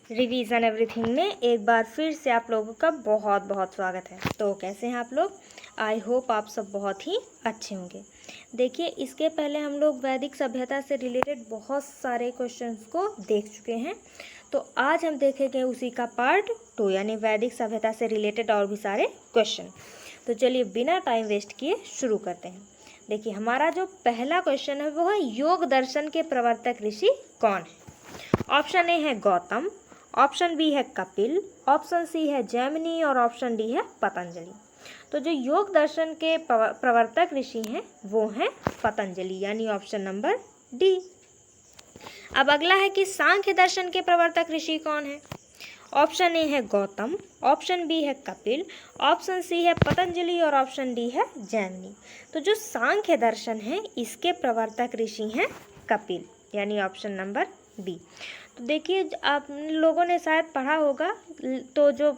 Revision everything में एक बार फिर से आप लोगों का बहुत बहुत स्वागत है। तो कैसे हैं आप लोग? आई होप आप सब बहुत ही अच्छे होंगे। देखिए, इसके पहले हम लोग वैदिक सभ्यता से रिलेटेड बहुत सारे क्वेश्चंस को देख चुके हैं। तो आज हम देखेंगे उसी का पार्ट 2 यानी वैदिक सभ्यता से रिलेटेड और भी सारे क्वेश्चन। तो चलिए बिना टाइम वेस्ट किए शुरू करते हैं। देखिए, हमारा जो पहला क्वेश्चन है वो है योग दर्शन के प्रवर्तक ऋषि कौन है? ऑप्शन ए है गौतम, ऑप्शन बी है कपिल, ऑप्शन सी है जैमिनी और ऑप्शन डी है पतंजलि। तो जो योग दर्शन के प्रवर्तक ऋषि हैं वो हैं पतंजलि यानी ऑप्शन नंबर डी। अब अगला है कि सांख्य दर्शन के प्रवर्तक ऋषि कौन है? ऑप्शन ए है गौतम, ऑप्शन बी है कपिल, ऑप्शन सी है पतंजलि और ऑप्शन डी है जैमिनी। तो जो सांख्य दर्शन है इसके प्रवर्तक ऋषि हैं कपिल यानी ऑप्शन नंबर डी। तो देखिए, आप लोगों ने शायद पढ़ा होगा, तो जो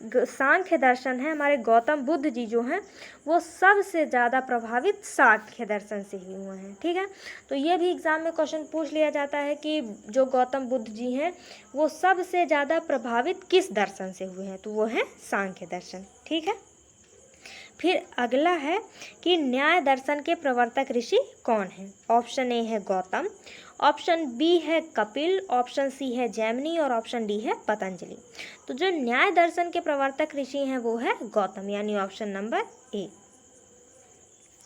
सांख्य दर्शन है हमारे गौतम बुद्ध जी जो हैं वो सबसे ज़्यादा प्रभावित सांख्य दर्शन से ही हुए हैं। ठीक है, तो ये भी एग्जाम में क्वेश्चन पूछ लिया जाता है कि जो गौतम बुद्ध जी हैं वो सबसे ज़्यादा प्रभावित किस दर्शन से हुए हैं? तो वो है सांख्य दर्शन। ठीक है, फिर अगला है कि न्याय दर्शन के प्रवर्तक ऋषि कौन है? ऑप्शन ए है गौतम, ऑप्शन बी है कपिल, ऑप्शन सी है जैमिनी और ऑप्शन डी है पतंजलि। तो जो न्याय दर्शन के प्रवर्तक ऋषि हैं वो है गौतम यानी ऑप्शन नंबर ए।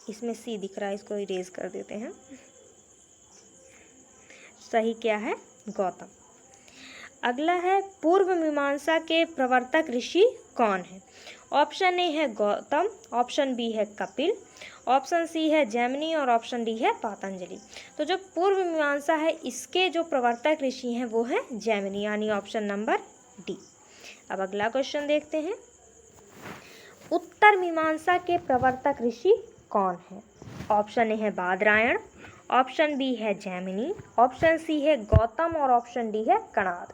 इसमें सी दिख रहा है, इसको इरेज कर देते हैं। सही क्या है? गौतम। अगला है पूर्व मीमांसा के प्रवर्तक ऋषि कौन है? ऑप्शन ए है गौतम, ऑप्शन बी है कपिल, ऑप्शन सी है जैमिनी और ऑप्शन डी है पतंजलि। तो जो पूर्व मीमांसा है इसके जो प्रवर्तक ऋषि हैं वो है जैमिनी यानी ऑप्शन नंबर डी। अब अगला क्वेश्चन देखते हैं, उत्तर मीमांसा के प्रवर्तक ऋषि कौन है? ऑप्शन ए है बादरायण, ऑप्शन बी है जैमिनी, ऑप्शन सी है गौतम और ऑप्शन डी है कणाद।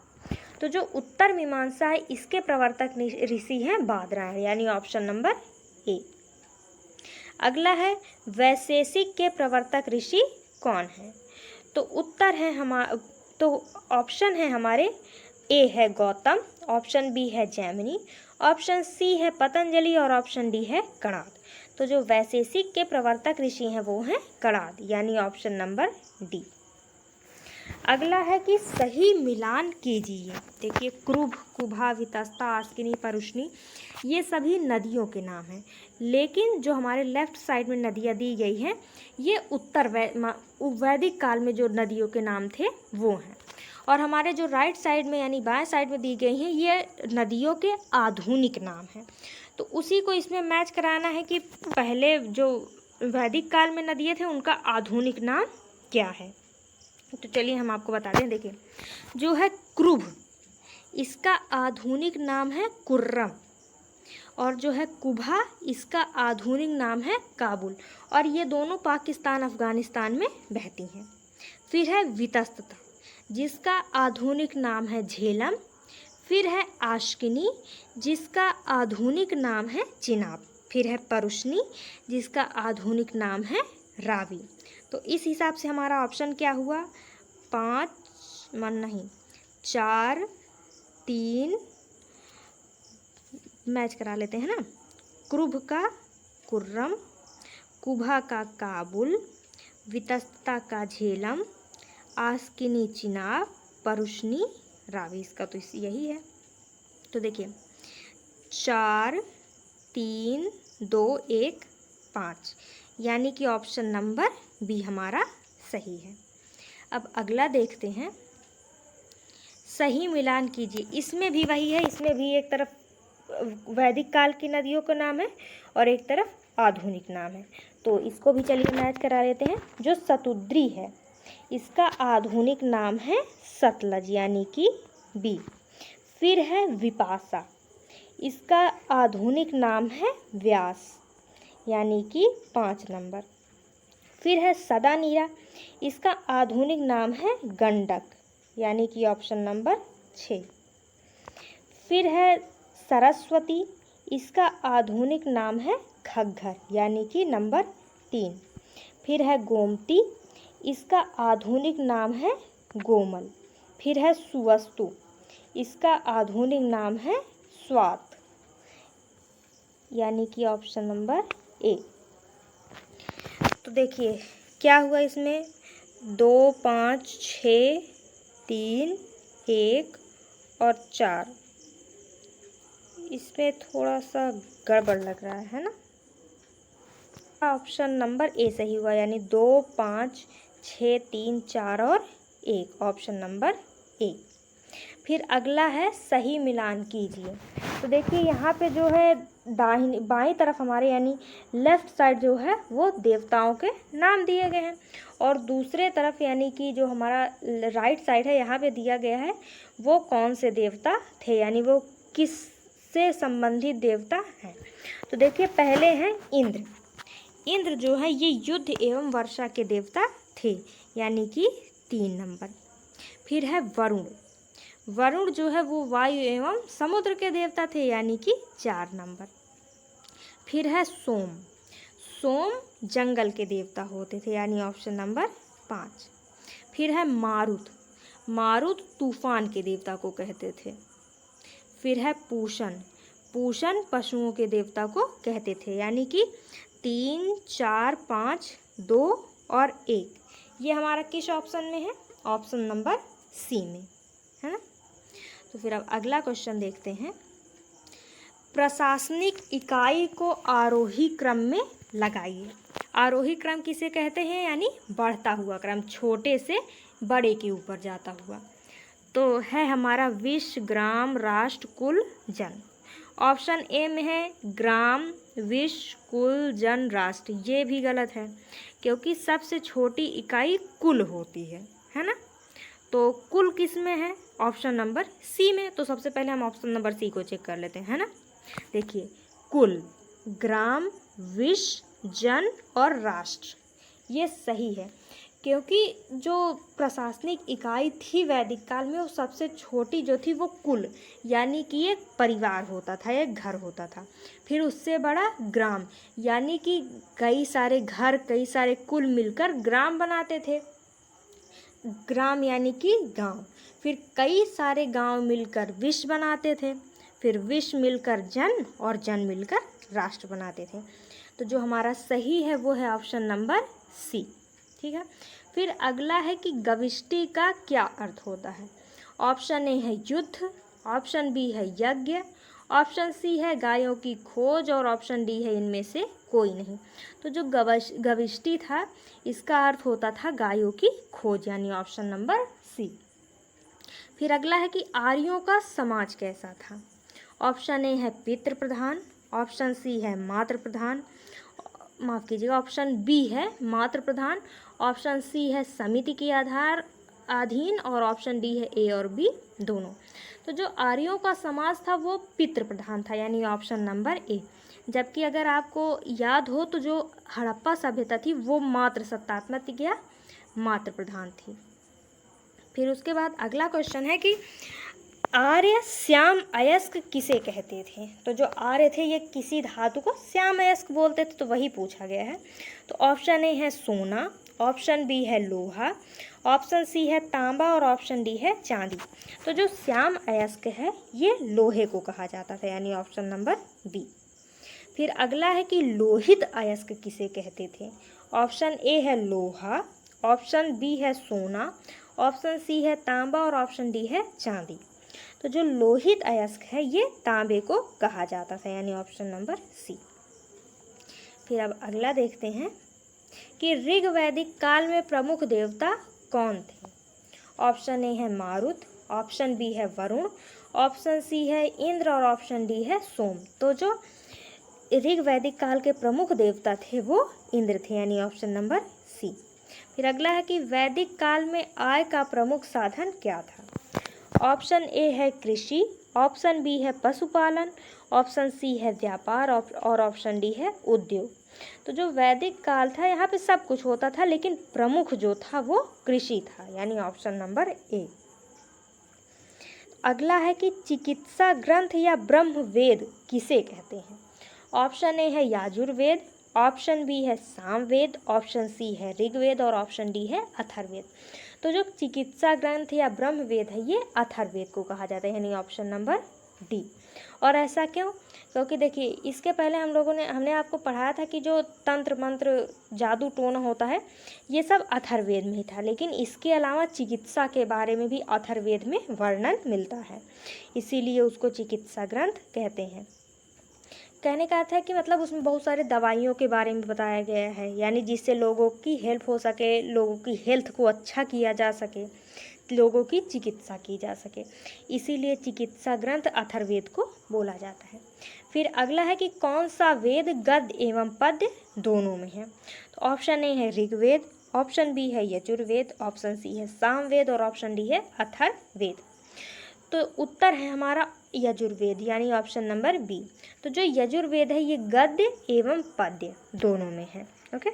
तो जो उत्तर मीमांसा है इसके प्रवर्तक ऋषि हैं बादरायण यानी ऑप्शन नंबर ए। अगला है वैशेषिक के प्रवर्तक ऋषि कौन है? तो उत्तर है तो ऑप्शन है हमारे ए है गौतम, ऑप्शन बी है जैमिनी, ऑप्शन सी है पतंजलि और ऑप्शन डी है कणाद। तो जो वैशेषिक के प्रवर्तक ऋषि हैं वो हैं कणाद यानी ऑप्शन नंबर डी। अगला है कि सही मिलान कीजिए। देखिए, क्रुभ, कुभा, वितस्ता, आस्किनी, परुष्णी ये सभी नदियों के नाम हैं, लेकिन जो हमारे लेफ्ट साइड में नदियाँ दी गई हैं ये उत्तर वैदिक काल में जो नदियों के नाम थे वो हैं, और हमारे जो राइट साइड में यानी बाएं साइड में दी गई हैं ये नदियों के आधुनिक नाम हैं। तो उसी को इसमें मैच कराना है कि पहले जो वैदिक काल में नदियाँ थे उनका आधुनिक नाम क्या है। तो चलिए हम आपको बता दें। देखिए, जो है क्रुभ इसका आधुनिक नाम है कुर्रम, और जो है कुभा इसका आधुनिक नाम है काबुल, और ये दोनों पाकिस्तान अफगानिस्तान में बहती हैं। फिर है वितस्ता जिसका आधुनिक नाम है झेलम, फिर है आश्किनी जिसका आधुनिक नाम है चिनाब, फिर है परुष्णी जिसका आधुनिक नाम है रावी। तो इस हिसाब से हमारा ऑप्शन क्या हुआ? 4 3 मैच करा लेते हैं ना। क्रुभ का कुर्रम, कुभा का काबुल, वितस्ता का झेलम, आस्किनी चिनाब, परुष्णी रावी। इसका तो यही है। तो देखिए 4 3 2 1 5 यानी कि ऑप्शन नंबर बी हमारा सही है। अब अगला देखते हैं, सही मिलान कीजिए। इसमें भी वही है, इसमें भी एक तरफ वैदिक काल की नदियों का नाम है और एक तरफ आधुनिक नाम है। तो इसको भी चलिए मैच करा लेते हैं। जो सतुद्री है इसका आधुनिक नाम है सतलज यानी कि बी। फिर है विपाशा, इसका आधुनिक नाम है व्यास यानी कि 5 नंबर। फिर है सदानीरा, इसका आधुनिक नाम है गंडक यानी कि ऑप्शन नंबर 6। फिर है सरस्वती, इसका आधुनिक नाम है घग्गर यानी कि नंबर 3। फिर है गोमती, इसका आधुनिक नाम है गोमल। फिर है सुवस्तु, इसका आधुनिक नाम है स्वात, यानी कि ऑप्शन नंबर ए। तो देखिए क्या हुआ इसमें, 2 5 6 3 1 और 4, इसमें थोड़ा सा गड़बड़ लग रहा है ना। ऑप्शन नंबर ए सही हुआ, यानी 2 5 6 3 4 और 1, ऑप्शन नंबर ए। फिर अगला है सही मिलान कीजिए। तो देखिए यहाँ पे जो है दाहिनी बाईं तरफ हमारे यानी लेफ़्ट साइड जो है वो देवताओं के नाम दिए गए हैं, और दूसरे तरफ यानी कि जो हमारा राइट साइड है यहाँ पे दिया गया है वो कौन से देवता थे, यानी वो किस से संबंधित देवता हैं। तो देखिए पहले हैं इंद्र। इंद्र जो है ये युद्ध एवं वर्षा के देवता थे, यानी कि 3 नंबर। फिर है वरुण। वरुण जो है वो वायु एवं समुद्र के देवता थे, यानी कि 4 नंबर। फिर है सोम। सोम जंगल के देवता होते थे, यानी ऑप्शन नंबर 5। फिर है मारुत। मारुत तूफान के देवता को कहते थे। फिर है पूषण। पूषण पशुओं के देवता को कहते थे, यानी कि 3 4 5 2 और 1, ये हमारा किस ऑप्शन में है, ऑप्शन नंबर सी में है ना। तो फिर अब अगला क्वेश्चन देखते हैं। प्रशासनिक इकाई को आरोही क्रम में लगाइए। आरोही क्रम किसे कहते हैं, यानी बढ़ता हुआ क्रम, छोटे से बड़े के ऊपर जाता हुआ। तो है हमारा विश्व, ग्राम, राष्ट्र, कुल, जन। ऑप्शन ए में है ग्राम, विश्व, कुल, जन, राष्ट्र। ये भी गलत है, क्योंकि सबसे छोटी इकाई कुल होती है ना। तो कुल किस में है, ऑप्शन नंबर सी में। तो सबसे पहले हम ऑप्शन नंबर सी को चेक कर लेते हैं, है ना। देखिए कुल, ग्राम, विश्व, जन और राष्ट्र, ये सही है, क्योंकि जो प्रशासनिक इकाई थी वैदिक काल में वो सबसे छोटी जो थी वो कुल, यानी कि एक परिवार होता था, एक घर होता था। फिर उससे बड़ा ग्राम, यानी कि कई सारे घर, कई सारे कुल मिलकर ग्राम बनाते थे, ग्राम यानी कि गांव। फिर कई सारे गांव मिलकर विश्व बनाते थे, फिर विश्व मिलकर जन और जन मिलकर राष्ट्र बनाते थे। तो जो हमारा सही है वो है ऑप्शन नंबर सी, ठीक है। फिर अगला है कि गविष्टि का क्या अर्थ होता है। ऑप्शन ए है युद्ध, ऑप्शन बी है यज्ञ, ऑप्शन सी है गायों की खोज और ऑप्शन डी है इनमें से कोई नहीं। तो जो गविष्टि था इसका अर्थ होता था गायों की खोज, यानी ऑप्शन नंबर सी। फिर अगला है कि आर्यों का समाज कैसा था। ऑप्शन ए है पितृ प्रधान, ऑप्शन सी है मातृ प्रधान, माफ़ कीजिएगा ऑप्शन बी है मातृ प्रधान, ऑप्शन सी है समिति के आधार अधीन और ऑप्शन डी है ए और बी दोनों। तो जो आर्यों का समाज था वो पितृ प्रधान था, यानी ऑप्शन नंबर ए। जबकि अगर आपको याद हो तो जो हड़प्पा सभ्यता थी वो मातृ सत्तात्मक या मातृ प्रधान थी। फिर उसके बाद अगला क्वेश्चन है कि आर्य श्याम अयस्क किसे कहते थे। तो जो आर्य थे ये किसी धातु को श्याम अयस्क बोलते थे, तो वही पूछा गया है। तो ऑप्शन ए है सोना, ऑप्शन बी है लोहा, ऑप्शन सी है तांबा और ऑप्शन डी है चांदी। तो जो श्याम अयस्क है ये लोहे को कहा जाता था, यानी ऑप्शन नंबर बी। फिर अगला है कि लोहित अयस्क किसे कहते थे। ऑप्शन ए है लोहा, ऑप्शन बी है सोना, ऑप्शन सी है तांबा और ऑप्शन डी है चांदी। तो जो लोहित अयस्क है ये तांबे को कहा जाता था, यानी ऑप्शन नंबर सी। फिर अब अगला देखते हैं कि ऋग वैदिक काल में प्रमुख देवता कौन थे। ऑप्शन ए है मारुत, ऑप्शन बी है वरुण, ऑप्शन सी है इंद्र और ऑप्शन डी है सोम। तो जो ऋग वैदिक काल के प्रमुख देवता थे वो इंद्र थे, यानी ऑप्शन नंबर सी। फिर अगला है कि वैदिक काल में आय का प्रमुख साधन क्या था। ऑप्शन ए है कृषि, ऑप्शन बी है पशुपालन, ऑप्शन सी है व्यापार और ऑप्शन डी है उद्योग। तो जो वैदिक काल था यहाँ पे सब कुछ होता था, लेकिन प्रमुख जो था वो कृषि था, यानी ऑप्शन नंबर ए। अगला है कि चिकित्सा ग्रंथ या ब्रह्म वेद किसे कहते हैं। ऑप्शन ए है याजुर्वेद, ऑप्शन बी है सामवेद, ऑप्शन सी है ऋग्वेद और ऑप्शन डी है अथर्ववेद। तो जो चिकित्सा ग्रंथ या ब्रह्म वेद है ये अथर्ववेद को कहा जाता है, यानी ऑप्शन नंबर डी। और ऐसा क्यों? क्योंकि देखिए इसके पहले हमने आपको पढ़ाया था कि जो तंत्र मंत्र जादू टोना होता है ये सब अथर्ववेद में ही था, लेकिन इसके अलावा चिकित्सा के बारे में भी अथर्ववेद में वर्णन मिलता है, इसीलिए उसको चिकित्सा ग्रंथ कहते हैं। कहने का अर्थ है कि मतलब उसमें बहुत सारे दवाइयों के बारे में बताया गया है, यानी जिससे लोगों की हेल्प हो सके, लोगों की हेल्थ को अच्छा किया जा सके, लोगों की चिकित्सा की जा सके, इसीलिए चिकित्सा ग्रंथ अथर्ववेद को बोला जाता है। फिर अगला है कि कौन सा वेद गद्य एवं पद्य दोनों में है? तो ऑप्शन ए है ऋग्वेद, ऑप्शन बी है यजुर्वेद, ऑप्शन सी है सामवेद और ऑप्शन डी है अथर्ववेद। तो उत्तर है हमारा यजुर्वेद, यानी ऑप्शन नंबर बी। तो जो यजुर्वेद है ये गद्य एवं पद्य दोनों में है। ओके,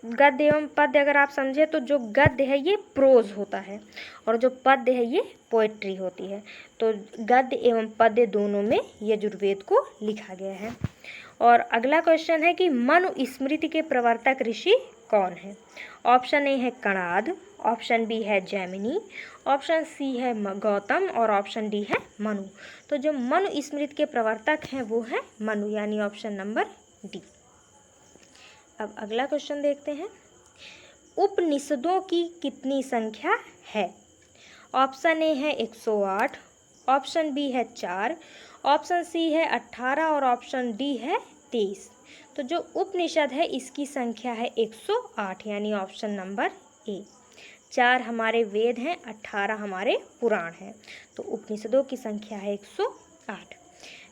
गद्य एवं पद्य अगर आप समझे तो जो गद्य है ये प्रोज होता है और जो पद्य है ये पोएट्री होती है। तो गद्य एवं पद्य दोनों में यजुर्वेद को लिखा गया है। और अगला क्वेश्चन है कि मनुस्मृति के प्रवर्तक ऋषि कौन है? ऑप्शन ए है कणाद, ऑप्शन बी है जैमिनी, ऑप्शन सी है गौतम और ऑप्शन डी है मनु। तो जो मनुस्मृति के प्रवर्तक हैं वो है मनु, यानी ऑप्शन नंबर डी। अब अगला क्वेश्चन देखते हैं, उपनिषदों की कितनी संख्या है? ऑप्शन ए है 108, ऑप्शन बी है 4, ऑप्शन सी है 18 और ऑप्शन डी है 23। तो जो उपनिषद है इसकी संख्या है 108, यानी ऑप्शन नंबर ए। 4 हमारे वेद हैं, 18 हमारे पुराण हैं, तो उपनिषदों की संख्या है 108।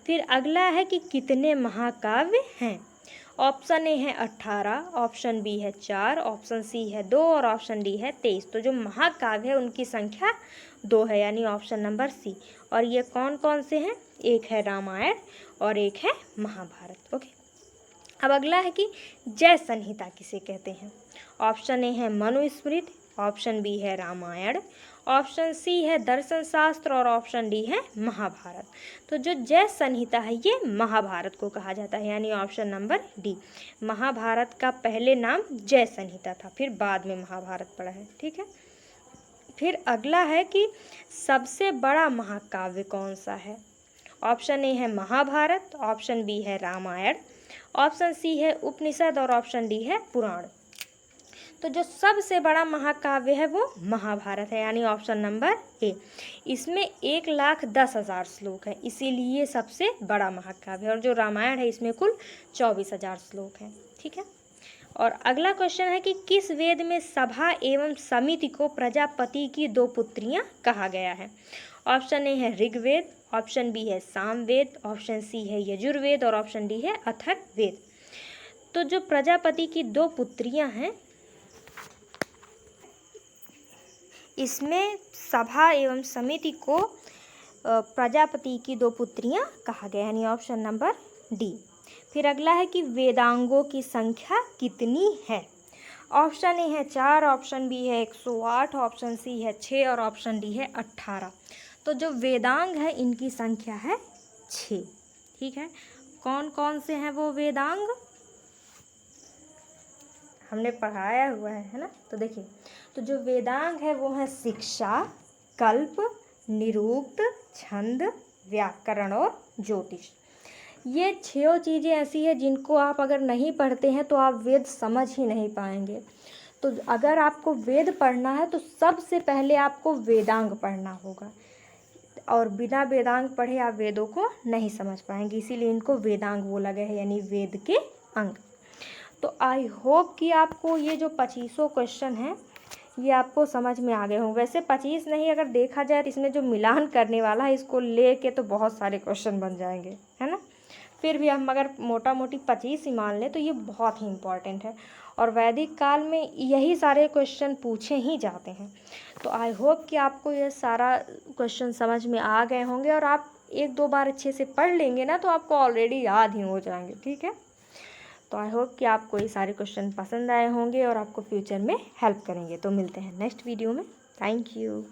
फिर अगला है कि कितने महाकाव्य हैं? ऑप्शन ए है 18, ऑप्शन बी है 4, ऑप्शन सी है 2 और ऑप्शन डी है 23। तो जो महाकाव्य है उनकी संख्या 2 है, यानी ऑप्शन नंबर सी। और ये कौन कौन से हैं? एक है रामायण और एक है महाभारत। ओके, अब अगला है कि जय संहिता किसे कहते हैं? ऑप्शन ए है मनुस्मृति, ऑप्शन बी है रामायण, ऑप्शन सी है दर्शन शास्त्र और ऑप्शन डी है महाभारत। तो जो जय संहिता है ये महाभारत को कहा जाता है, यानी ऑप्शन नंबर डी। महाभारत का पहले नाम जय संहिता था, फिर बाद में महाभारत पड़ा है। ठीक है, फिर अगला है कि सबसे बड़ा महाकाव्य कौन सा है? ऑप्शन ए है महाभारत, ऑप्शन बी है रामायण, ऑप्शन सी है उपनिषद और ऑप्शन डी है पुराण। तो जो सबसे बड़ा महाकाव्य है वो महाभारत है, यानी ऑप्शन नंबर ए। इसमें 1,10,000 श्लोक हैं, इसीलिए सबसे बड़ा महाकाव्य है। और जो रामायण है इसमें कुल 24,000 श्लोक हैं। ठीक है, और अगला क्वेश्चन है कि किस वेद में सभा एवं समिति को प्रजापति की 2 पुत्रियां कहा गया है? ऑप्शन ए है ऋग्वेद, ऑप्शन बी है सामवेद, ऑप्शन सी है यजुर्वेद और ऑप्शन डी है अथर्ववेद। तो जो प्रजापति की 2 पुत्रियां हैं इसमें सभा एवं समिति को प्रजापति की 2 पुत्रियां कहा गया, यानी ऑप्शन नंबर डी। फिर अगला है कि वेदांगों की संख्या कितनी है? ऑप्शन ए है 4, ऑप्शन बी है 108, ऑप्शन सी है 6 और ऑप्शन डी है 18। तो जो वेदांग है इनकी संख्या है 6। ठीक है, कौन कौन से हैं वो वेदांग? हमने पढ़ाया हुआ है ना। तो देखिए, तो जो वेदांग है वो है शिक्षा, कल्प, निरुक्त, छंद, व्याकरण और ज्योतिष। ये 6 चीज़ें ऐसी है जिनको आप अगर नहीं पढ़ते हैं तो आप वेद समझ ही नहीं पाएंगे। तो अगर आपको वेद पढ़ना है तो सबसे पहले आपको वेदांग पढ़ना होगा, और बिना वेदांग पढ़े आप वेदों को नहीं समझ पाएंगे, इसीलिए इनको वेदांग बोला गया है, यानी वेद के अंग। तो आई होप कि आपको ये जो 25 क्वेश्चन हैं ये आपको समझ में आ गए हों। वैसे 25 नहीं, अगर देखा जाए तो इसमें जो मिलान करने वाला है इसको लेके तो बहुत सारे क्वेश्चन बन जाएंगे, है ना। फिर भी हम अगर मोटा मोटी 25 ही मान लें तो ये बहुत ही इम्पॉर्टेंट है, और वैदिक काल में यही सारे क्वेश्चन पूछे ही जाते हैं। तो आई होप कि आपको ये सारा क्वेश्चन समझ में आ गए होंगे, और आप 1-2 बार अच्छे से पढ़ लेंगे ना तो आपको ऑलरेडी याद ही हो जाएंगे। ठीक है, तो आई होप कि आपको ये सारे क्वेश्चन पसंद आए होंगे और आपको फ्यूचर में हेल्प करेंगे। तो मिलते हैं नेक्स्ट वीडियो में। Thank you.